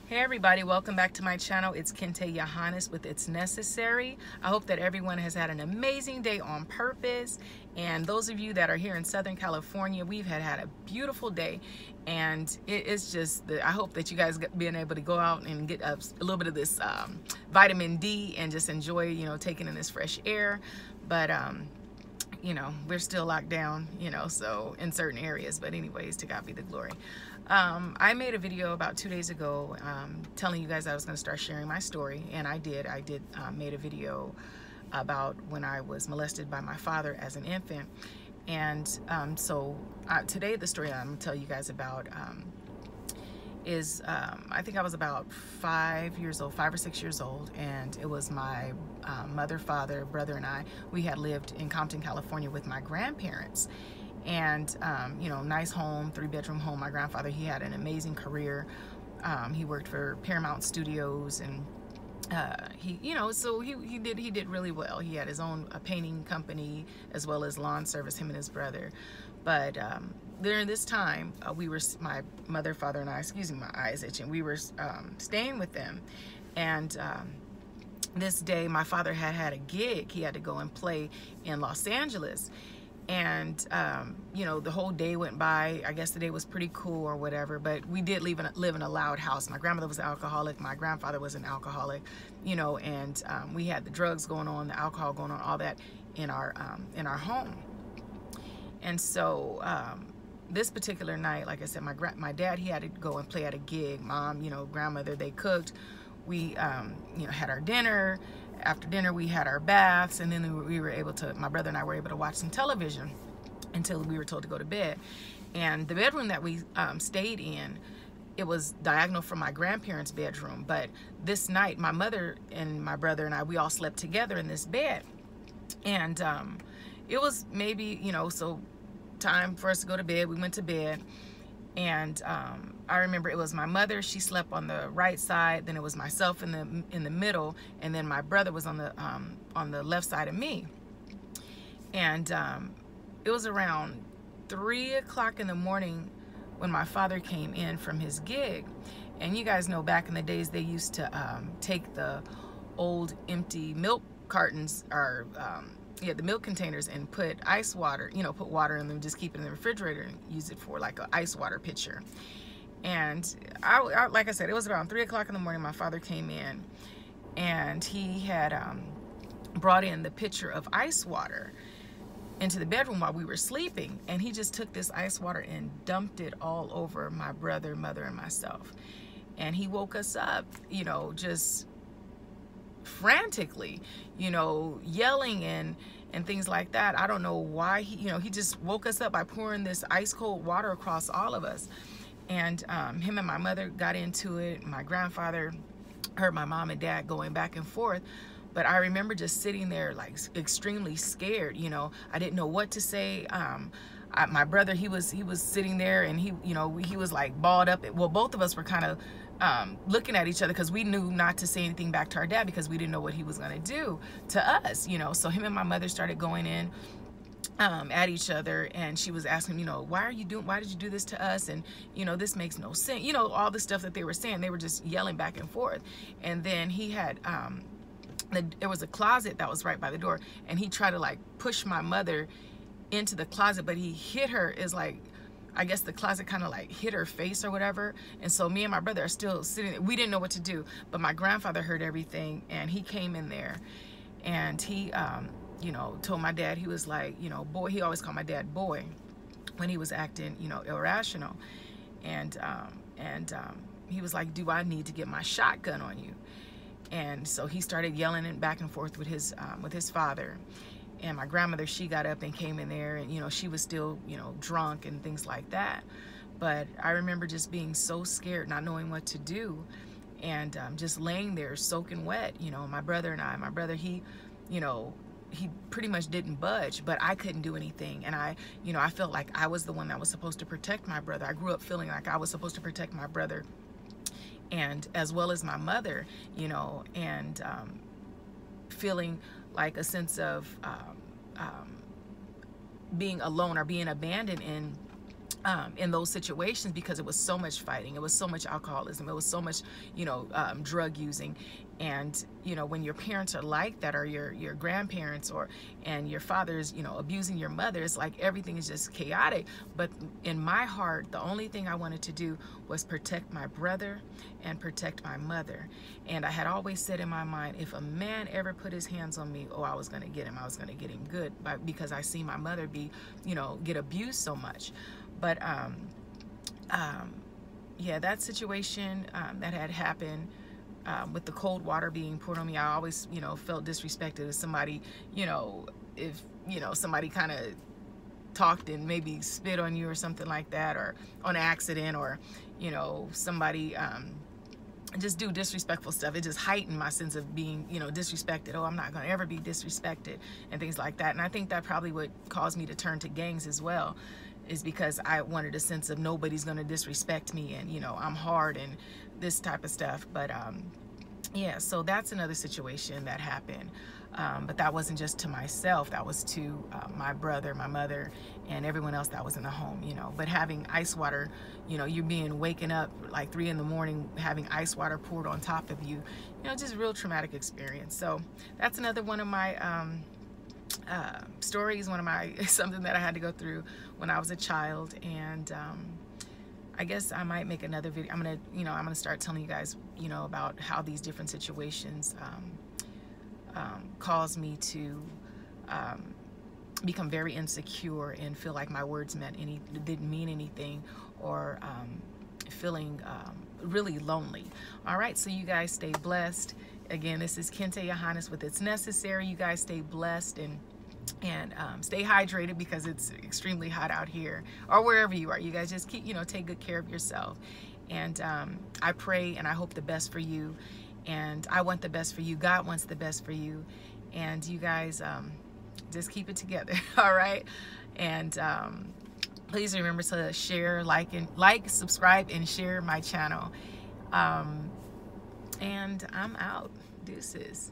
Hey everybody, welcome back to my channel. It's Kin-Tae with It's Necessary. I hope that everyone has had an amazing day on purpose. And those of you that are here in Southern California, we've had a beautiful day. And it's just, I hope that you guys being able to go out and get a little bit of this vitamin D and just enjoy, taking in this fresh air. But we're still locked down, so in certain areas, but anyways, to God be the glory. I made a video about 2 days ago telling you guys I was going to start sharing my story, and I did made a video about when I was molested by my father as an infant. And today the story I'm going to tell you guys about is I think I was about 5 or 6 years old, and it was my mother, father, brother, and I. We had lived in Compton, California with my grandparents, and nice home, 3-bedroom home. My grandfather, he had an amazing career. He worked for Paramount Studios, and he did really well. He had his own painting company as well as lawn service, him and his brother. But during this time, my mother, father, and I, excuse me, my eyes itching, we were staying with them. And this day, my father had a gig. He had to go and play in Los Angeles. And the whole day went by. I guess the day was pretty cool or whatever, but we did live in a loud house. My grandmother was an alcoholic, my grandfather was an alcoholic, and we had the drugs going on, the alcohol going on, all that in our home. And so this particular night, like I said, my dad, he had to go and play at a gig. Mom, grandmother, they cooked. We had our dinner. After dinner, we had our baths, and then we were able to, my brother and I were able to watch some television until we were told to go to bed. And the bedroom that we stayed in, it was diagonal from my grandparents' bedroom. But this night, my mother and my brother and I, we all slept together in this bed. And it was maybe, so time for us to go to bed. We went to bed, and I remember it was my mother. She slept on the right side. Then it was myself in the middle, and then my brother was on the left side of me. And it was around 3 o'clock in the morning when my father came in from his gig. And you guys know, back in the days, they used to take the old empty milk cartons, or the milk containers, and put ice water, put water in them, just keep it in the refrigerator and use it for like an ice water pitcher. And I like I said, it was around 3 o'clock in the morning. My father came in, and he had brought in the pitcher of ice water into the bedroom while we were sleeping. And he just took this ice water and dumped it all over my brother, mother, and myself. And he woke us up, just frantically, yelling and things like that. I don't know why he just woke us up by pouring this ice cold water across all of us. And him and my mother got into it. My grandfather heard my mom and dad going back and forth. But I remember just sitting there like extremely scared. I didn't know what to say. My brother, he was sitting there, and he was like balled up. Well, both of us were kind of looking at each other, because we knew not to say anything back to our dad, because we didn't know what he was going to do to us. So him and my mother started going in at each other, and she was asking, why did you do this to us? And this makes no sense. All the stuff that they were saying, they were just yelling back and forth. And then he had there was a closet that was right by the door, and he tried to like push my mother into the closet, but he hit her. Is like, I guess the closet kind of like hit her face or whatever. And so me and my brother are still sitting there. We didn't know what to do, but my grandfather heard everything, and he came in there, and he told my dad, he was like, boy. He always called my dad boy when he was acting, irrational. And he was like, do I need to get my shotgun on you? And so he started yelling and back and forth with his father. And my grandmother, she got up and came in there, and she was still drunk and things like that. But I remember just being so scared, not knowing what to do, and just laying there soaking wet. My brother, he pretty much didn't budge, but I couldn't do anything. And I felt like I was the one that was supposed to protect my brother. I grew up feeling like I was supposed to protect my brother, and as well as my mother, and feeling like a sense of being alone or being abandoned in in those situations, because it was so much fighting, it was so much alcoholism, it was so much, drug using. And when your parents are like that, or your grandparents, and your father's abusing your mother, it's like everything is just chaotic. But in my heart, the only thing I wanted to do was protect my brother and protect my mother. And I had always said in my mind, if a man ever put his hands on me, oh, I was going to get him. I was going to get him good, because I see my mother get abused so much. But yeah, that situation that had happened, with the cold water being poured on me, I always felt disrespected. If somebody if somebody kind of talked and maybe spit on you or something like that, or on accident, or somebody just do disrespectful stuff, it just heightened my sense of being disrespected. Oh, I'm not going to ever be disrespected, and things like that. And I think that probably would cause me to turn to gangs as well, is because I wanted a sense of nobody's going to disrespect me, and I'm hard and this type of stuff. But yeah, so that's another situation that happened. But that wasn't just to myself, that was to my brother, my mother, and everyone else that was in the home. But having ice water, you're waking up like 3 in the morning, having ice water poured on top of you, just real traumatic experience. So that's another one of my stories, something that I had to go through when I was a child. And I guess I might make another video. I'm gonna start telling you guys about how these different situations caused me to become very insecure and feel like my words didn't mean anything, or feeling really lonely. All right, so you guys stay blessed. Again, this is Kin-Tae with It's Necessary. You guys stay blessed and stay hydrated, because it's extremely hot out here, or wherever you are. You guys just keep, take good care of yourself. And I pray and I hope the best for you, and I want the best for you. God wants the best for you, and you guys just keep it together. All right, and please remember to share, like, subscribe, and share my channel. And I'm out. Deuces.